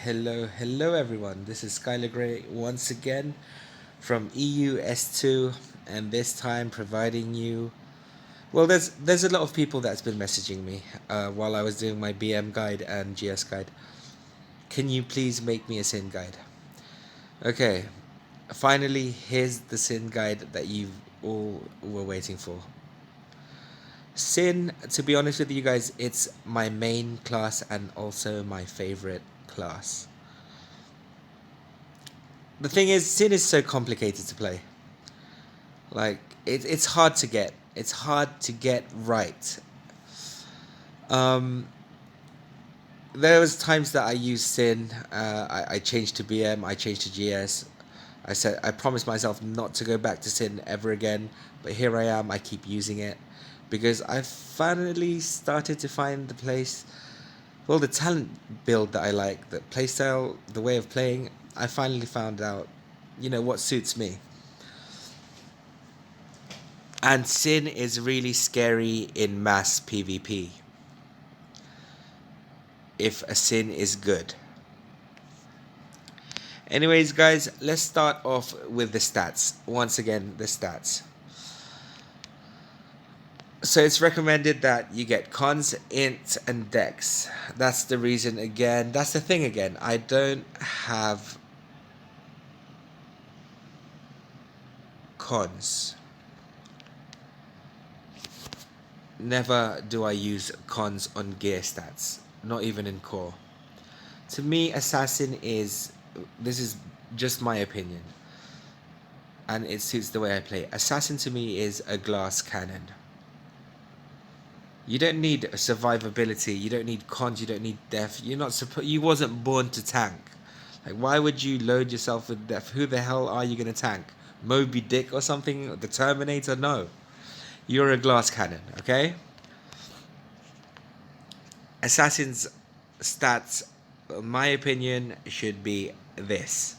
Hello everyone. This is Skylar Gray once again from EUS2, and this time providing you. Well, there's a lot of people that's been messaging me while I was doing my BM guide and GS guide. Can you please make me a sin guide? Okay, finally here's the sin guide that you all were waiting for. Sin, to be honest with you guys, it's my main class and also my favorite class. The thing is, Sin is so complicated to play. Like it's hard to get. It's hard to get right. Um, there was times that I used Sin. I changed to BM. I changed to GS. I promised myself not to go back to Sin ever again. But here I am. I keep using it because I finally started to find the place. Well, the talent build that I like, the playstyle, the way of playing. I finally found out, what suits me. And Sin is really scary in mass PvP. If a Sin is good. Anyways, guys, let's start off with the stats. Once again, the stats. So it's recommended that you get cons, int, and dex. That's the reason again. That's the thing again. I don't have cons. Never do I use cons on gear stats, not even in core. To me, Assassin is, this is just my opinion, and it suits the way I play. Assassin to me is a glass cannon. You don't need survivability, you don't need cons, you don't need death. You wasn't born to tank. Like, why would you load yourself with death? Who the hell are you gonna tank? Moby Dick or something? The Terminator? No. You're a glass cannon, okay? Assassin's stats, in my opinion, should be this: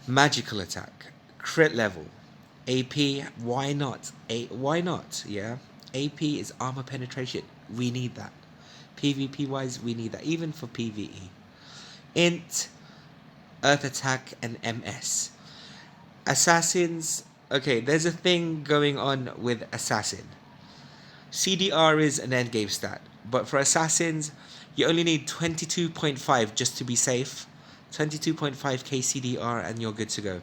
magical attack, crit level, AP. Why not? Why not? Yeah, AP is armor penetration. We need that. PvP wise, we need that. Even for PvE. Int, earth attack, and MS. Assassins. Okay, there's a thing going on with Assassin. CDR is an endgame stat, but for Assassins, you only need 22.5 just to be safe. 22.5k CDR and you're good to go.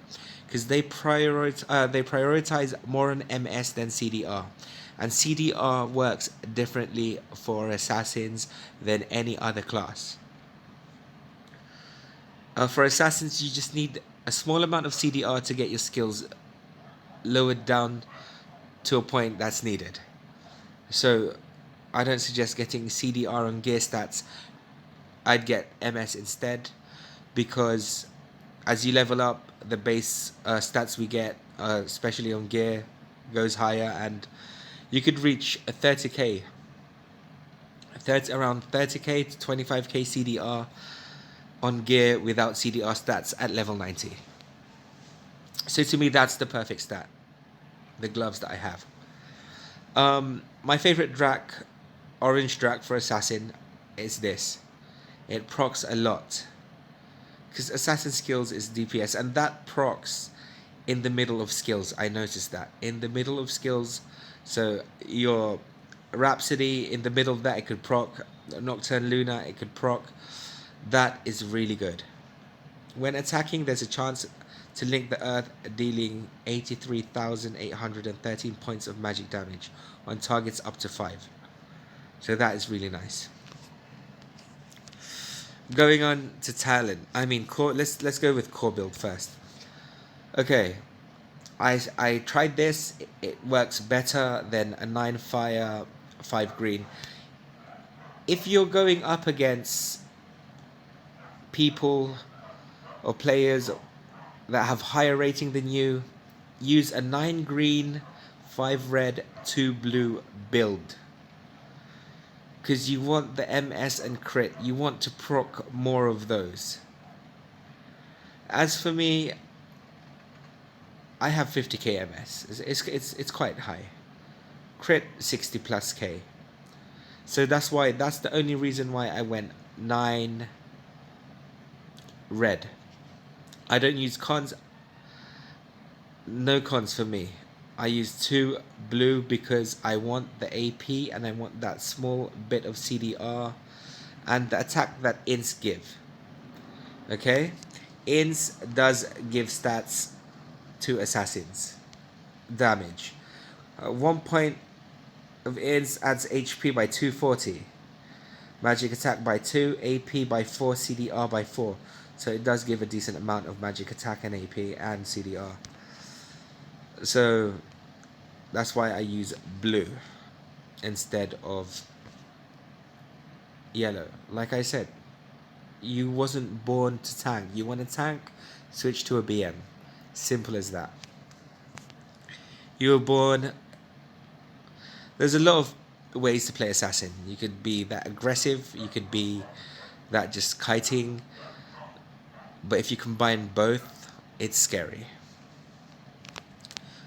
Because they prioritize more on MS than CDR. And CDR works differently for Assassins than any other class. For Assassins, you just need a small amount of CDR to get your skills lowered down to a point that's needed. So I don't suggest getting CDR on gear stats. I'd get MS instead, because as you level up, the base stats we get, especially on gear, goes higher, and you could reach a 30k, around 30k to 25k CDR on gear without CDR stats at level 90. So to me, that's the perfect stat. The gloves that I have. My favorite Drac, orange Drac for Assassin, is this. It procs a lot. Because Assassin skills is DPS, and that procs in the middle of skills. I noticed that. In the middle of skills, so your Rhapsody, in the middle of that, it could proc. Nocturne Luna, it could proc. That is really good. When attacking, there's a chance to link the earth, dealing 83,813 points of magic damage on targets up to 5. So that is really nice. Going on to talent. I mean, core. Let's go with core build first. Okay, I tried this. It works better than a 9 fire, 5 green. If you're going up against people or players that have higher rating than you, use a 9 green, 5 red, 2 blue build. Because you want the MS and crit. You want to proc more of those. As for me, I have 50k MS. It's quite high. Crit 60 plus k. So that's the only reason why I went 9 red. I don't use cons. No cons for me. I use 2 blue because I want the AP and I want that small bit of CDR and the attack that Ints give. Okay? Ints does give stats to assassins. Damage. 1 point of Ints adds HP by 240. Magic attack by 2, AP by 4, CDR by 4. So it does give a decent amount of magic attack and AP and CDR. So that's why I use blue instead of yellow. Like I said, you wasn't born to tank. You want a tank, switch to a BM. Simple as that. You were born. There's a lot of ways to play assassin. You could be that aggressive, you could be that just kiting, but if you combine both, it's scary.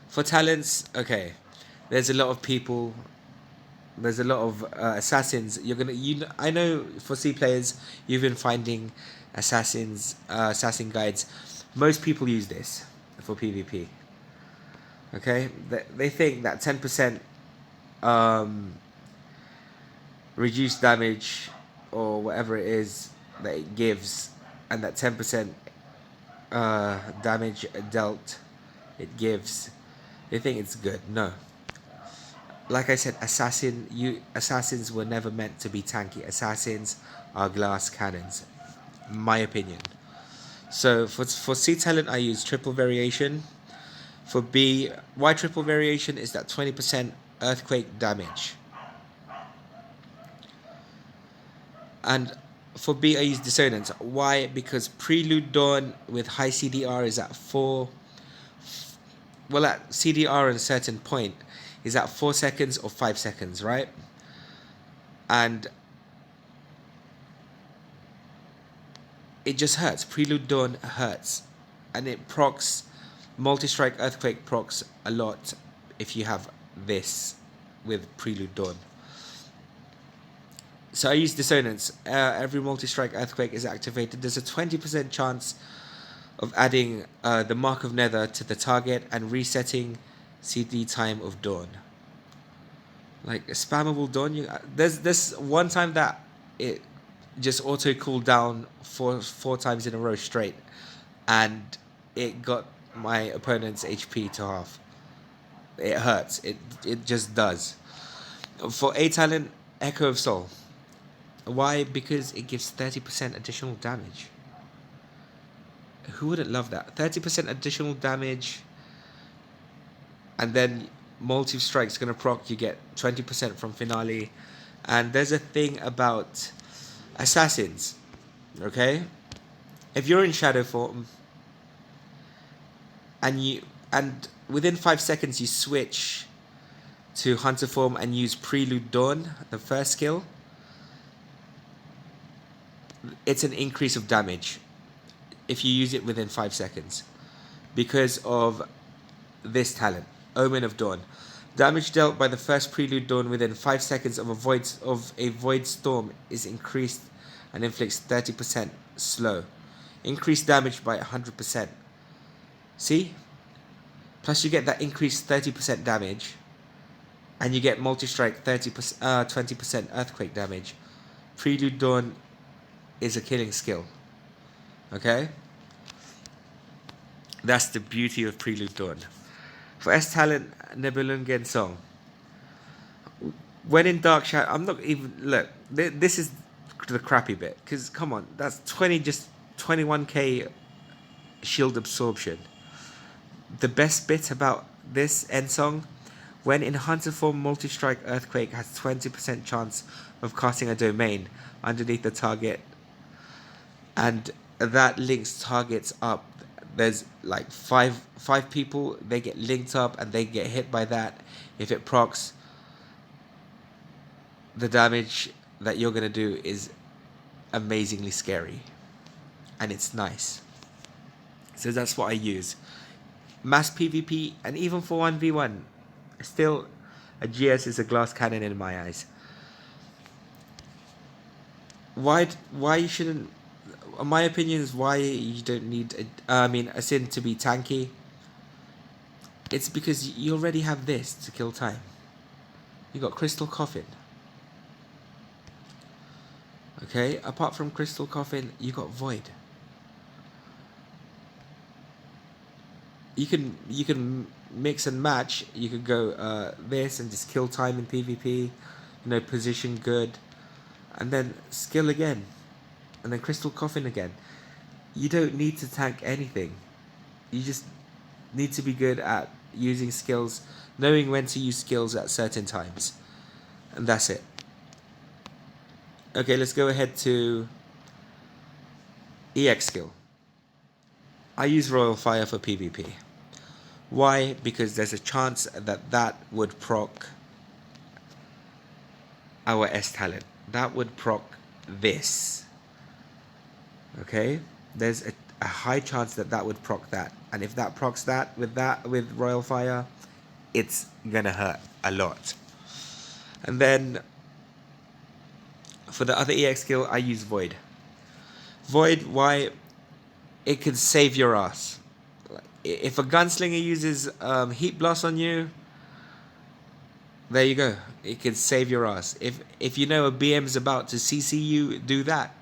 For talents, okay, there's a lot of people, there's a lot of assassins. I know for C players, you've been finding assassin guides. Most people use this for PvP. Okay, they think that 10% reduced damage or whatever it is that it gives, and that 10% damage dealt it gives, they think it's good. No. Like I said, assassins were never meant to be tanky. Assassins are glass cannons, my opinion. So for C talent, I use triple variation. For B, why triple variation is that 20% earthquake damage. And for B, I use dissonance. Why? Because prelude dawn with high CDR is at 4. Well, at CDR at a certain point is at 4 seconds or 5 seconds, right? And it just hurts. Prelude dawn hurts, and it procs. Multi-strike earthquake procs a lot if you have this with prelude dawn. So I use dissonance. Every multi-strike earthquake is activated. There's a 20% chance of adding the Mark of Nether to the target and resetting CD time of dawn. Like a spammable dawn. There's one time that it just auto cooled down four times in a row straight, and it got my opponent's HP to half. It hurts. It just does. For A talent, Echo of Soul. Why? Because it gives 30% additional damage. Who wouldn't love that? 30% additional damage, and then multi-strike's gonna proc. You get 20% from Finale. And there's a thing about assassins, okay? If you're in shadow form and within 5 seconds you switch to hunter form and use Prelude Dawn, the first skill, it's an increase of damage if you use it within 5 seconds because of this talent, Omen of Dawn. Damage dealt by the first Prelude Dawn within 5 seconds of a void storm is increased and inflicts 30% slow. Increased damage by 100%. See? Plus you get that increased 30% damage, and you get multi-strike 20% earthquake damage. Prelude Dawn is a killing skill. Okay? That's the beauty of Prelude Dawn. For S talent, Nibelungen Song. When in Dark Shadow, I'm not even, look, this is the crappy bit, because come on, that's 21k shield absorption. The best bit about this end song, when in hunter form, multi-strike earthquake has 20% chance of casting a domain underneath the target, and that links targets up. There's like five people, they get linked up and they get hit by that. If it procs, the damage that you're gonna do is amazingly scary, and it's nice. So that's what I use. Mass PvP, and even for 1v1, still a GS is a glass cannon in my eyes. Why you shouldn't? my opinion is why you don't need Assin to be tanky. It's because you already have this to kill time. You got Crystal Coffin. Okay, apart from Crystal Coffin, you got Void. You can mix and match. You could go this and just kill time in PvP. Position good, and then skill again, and then Crystal Coffin again. You don't need to tank anything. You just need to be good at using skills, knowing when to use skills at certain times, and that's it. Okay, let's go ahead to EX skill. I use Royal Fire for PvP. Why? Because there's a chance that would proc our S talent. That would proc this. Okay? There's a high chance that would proc that. And if that procs that with Royal Fire, it's gonna hurt a lot. And then for the other EX skill, I use Void. Void, why? It can save your ass. If a gunslinger uses heat blast on you, there you go. It can save your ass. If you know a BM is about to CC you, do that.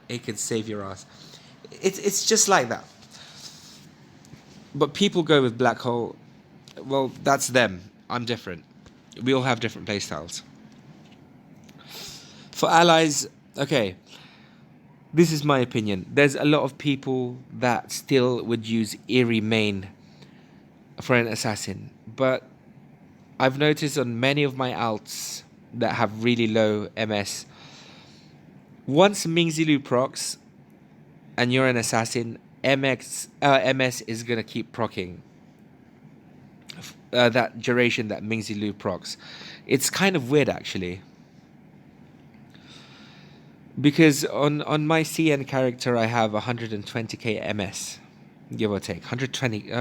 It can save your ass. It's just like that. But people go with Black Hole. Well, that's them. I'm different. We all have different playstyles. For allies, okay. This is my opinion. There's a lot of people that still would use Eerie main for an assassin. But I've noticed on many of my alts that have really low MS, once Mingzilu procs and you're an assassin, MS is going to keep procking that duration that Mingzilu procs. It's kind of weird actually. Because on my CN character I have 120k MS, give or take, 120,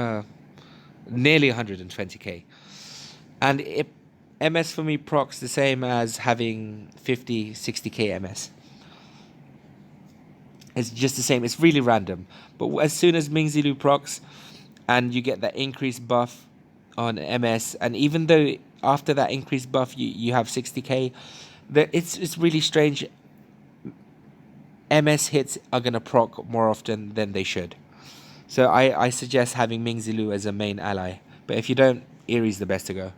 nearly 120k, and MS for me procs the same as having 50, 60k MS. It's just the same. It's really random. But as soon as Mingzilu procs, and you get that increased buff on MS, and even though after that increased buff you have 60k, it's really strange. MS hits are going to proc more often than they should. So I suggest having Mingzilu as a main ally. But if you don't, Eerie's the best to go.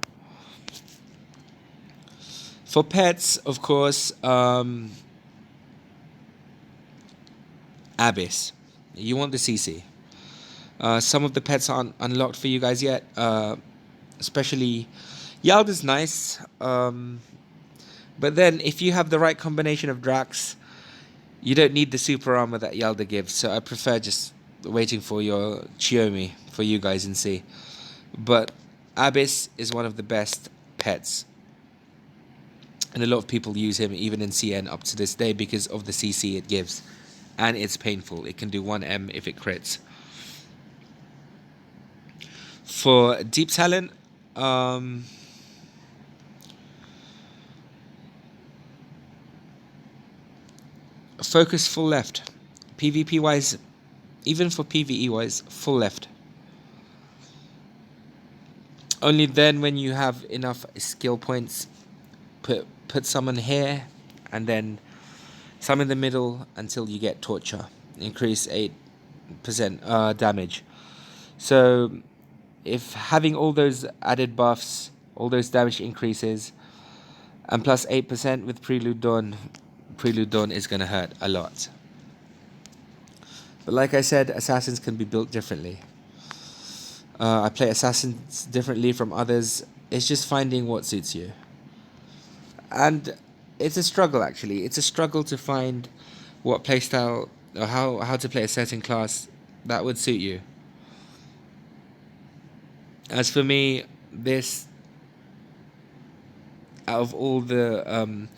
For pets, of course, Abyss. You want the CC. Some of the pets aren't unlocked for you guys yet. Especially Yalda's nice. But then if you have the right combination of Drax, you don't need the super armor that Yalda gives, so I prefer just waiting for your Chiyomi for you guys in C. But Abyss is one of the best pets. And a lot of people use him even in CN up to this day because of the CC it gives. And it's painful. It can do 1M if it crits. For Deep Talent, focus full left. PvP wise, even for PvE wise, full left. Only then when you have enough skill points, put someone here and then some in the middle until you get torture. Increase 8% damage. So if having all those added buffs, all those damage increases, and plus 8% with Prelude Dawn is going to hurt a lot. But like I said, assassins can be built differently. I play assassins differently from others. It's just finding what suits you. And it's a struggle actually. It's a struggle to find what playstyle or how to play a certain class that would suit you. As for me, this, out of all the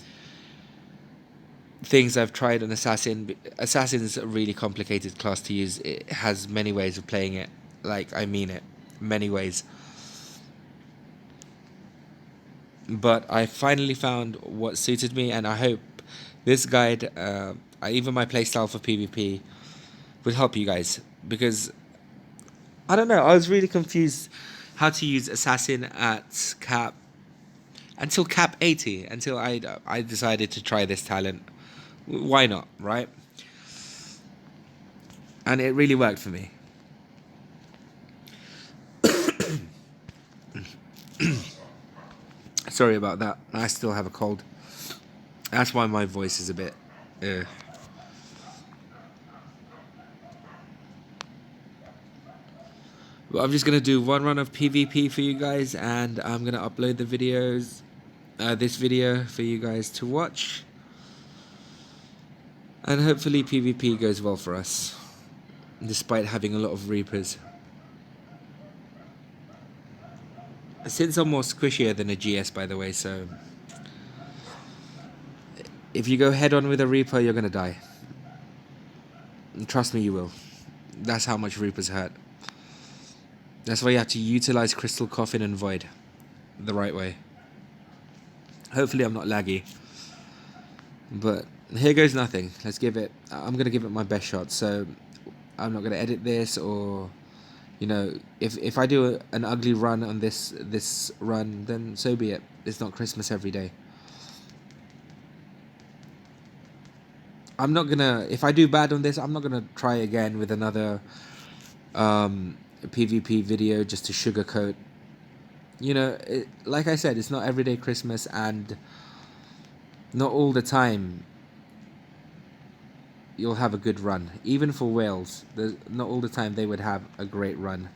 things I've tried on Assassin is a really complicated class to use. It has many ways of playing it. Like, I mean it. Many ways. But I finally found what suited me, and I hope this guide, even my playstyle for PvP would help you guys, because I don't know, I was really confused how to use Assassin at cap until cap 80, until I decided to try this talent. Why not, right? And it really worked for me. Sorry about that. I still have a cold. That's why my voice is a bit. Uh. But I'm just gonna do one run of PvP for you guys, and I'm gonna upload the videos, this video for you guys to watch, and hopefully PvP goes well for us, despite having a lot of Reapers. Since I'm more squishier than a GS, by the way, so if you go head on with a Reaper, you're gonna die. And trust me, you will. That's how much Reapers hurt. That's why you have to utilize Crystal Coffin and Void the right way. Hopefully I'm not laggy. But here goes nothing. Let's give it... I'm going to give it my best shot. So I'm not going to edit this, or... You know, if I do an ugly run on this run, then so be it. It's not Christmas every day. I'm not going to... If I do bad on this, I'm not going to try again with another PvP video just to sugarcoat. You know, like I said, it's not everyday Christmas, and not all the time you'll have a good run. Even for whales, not all the time they would have a great run.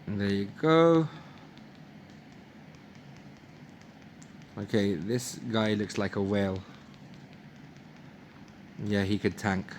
There you go. Okay, this guy looks like a whale. Yeah, he could tank.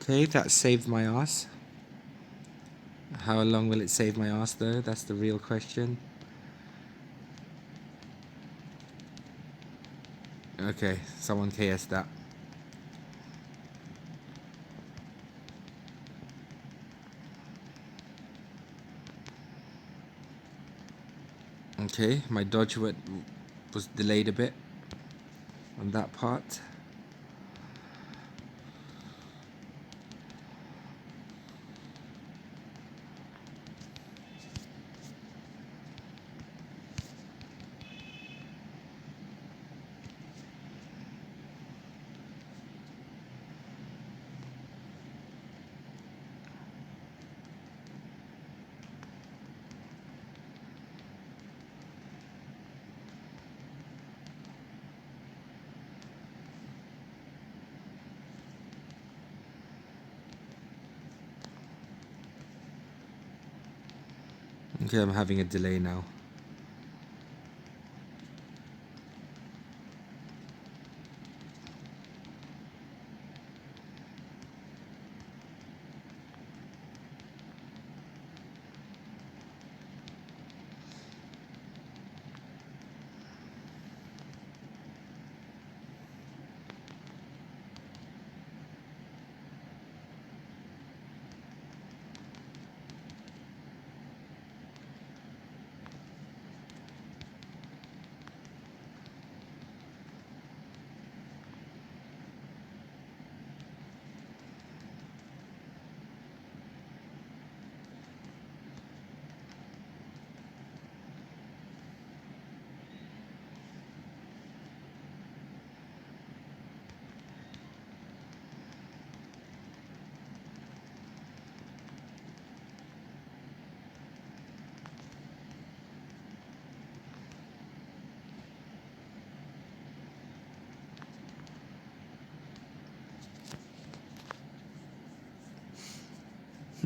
Okay, that saved my ass. How long will it save my ass though? That's the real question. Okay, someone KS that. Okay, my dodge was delayed a bit on that part. Okay, I'm having a delay now.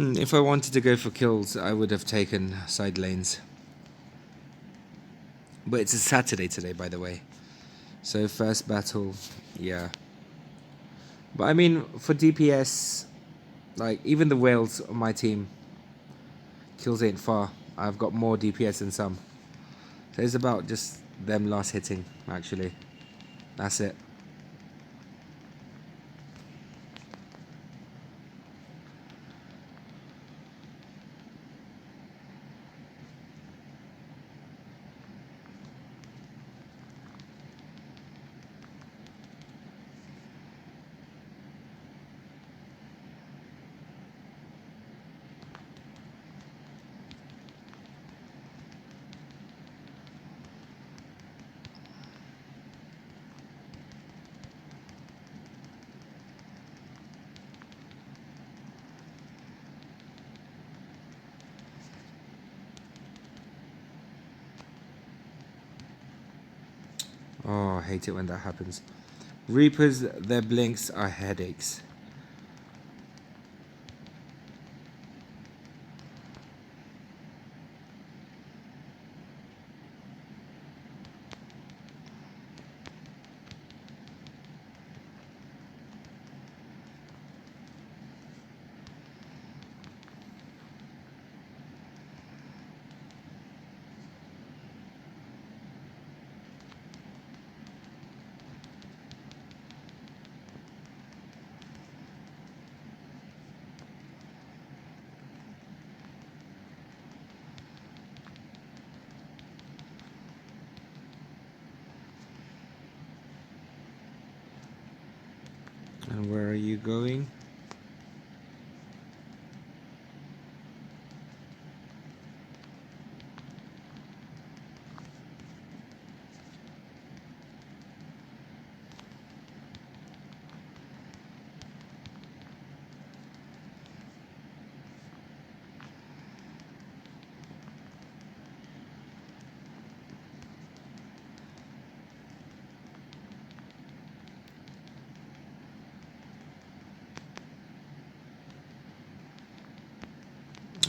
If I wanted to go for kills, I would have taken side lanes. But it's a Saturday today, by the way. So first battle, yeah. But I mean, for DPS, like even the whales on my team, kills ain't far. I've got more DPS than some. So it's about just them last hitting, actually. That's it. Oh, I hate it when that happens. Reapers, their blinks are headaches. And where are you going?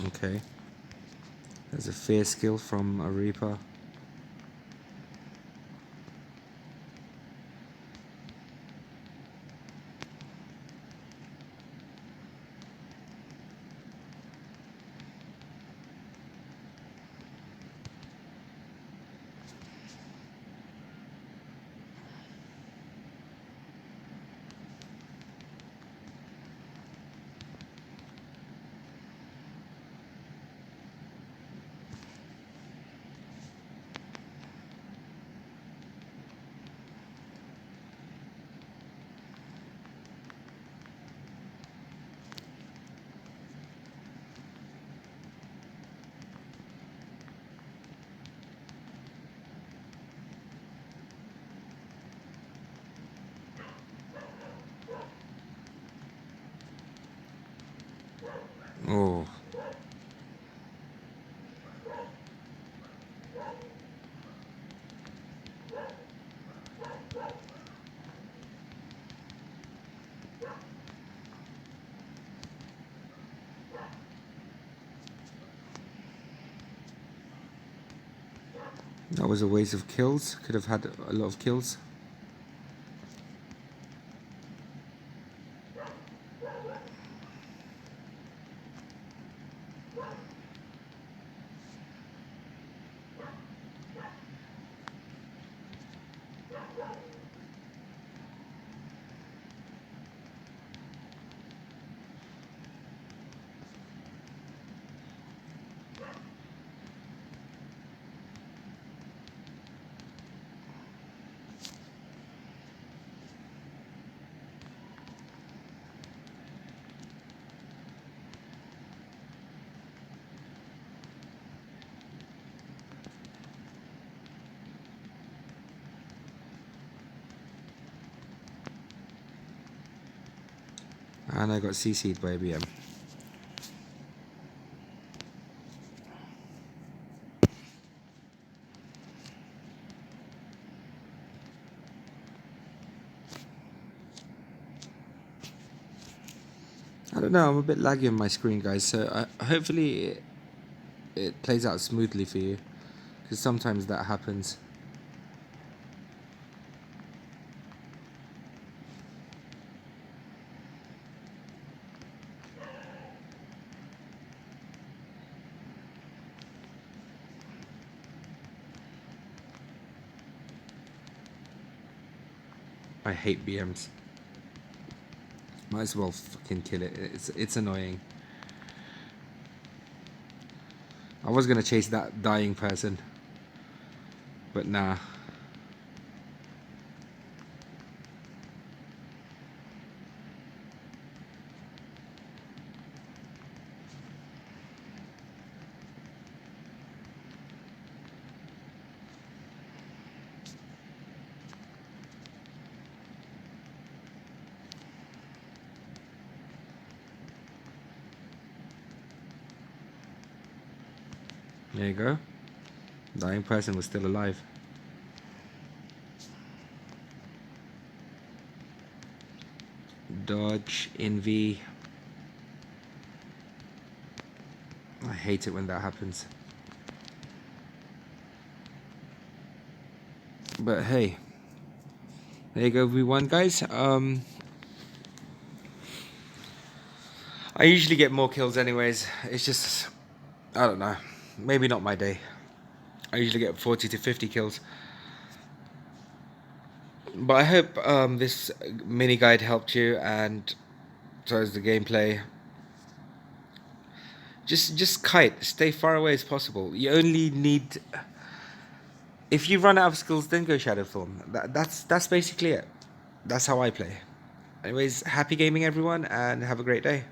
Okay. There's a fear skill from a Reaper. Oh. That was a waste of kills. Could have had a lot of kills. And I got CC'd by BM. I don't don't know, I'm a bit laggy on my screen, guys, so hopefully it plays out smoothly for you, because sometimes that happens. I hate BMs. Might as well fucking kill it. It's annoying. I was gonna chase that dying person, but nah. There you go. Dying person was still alive. Dodge, envy. I hate it when that happens. But hey, there you go, we won, guys. I usually get more kills anyways. It's just, I don't know, maybe not my day. I usually get 40 to 50 kills. But I hope this mini guide helped you, and so is the gameplay. Just kite, stay far away as possible. You only need, if you run out of skills, then go shadow form. That's basically it. That's how I play. Anyways, happy gaming everyone, and have a great day.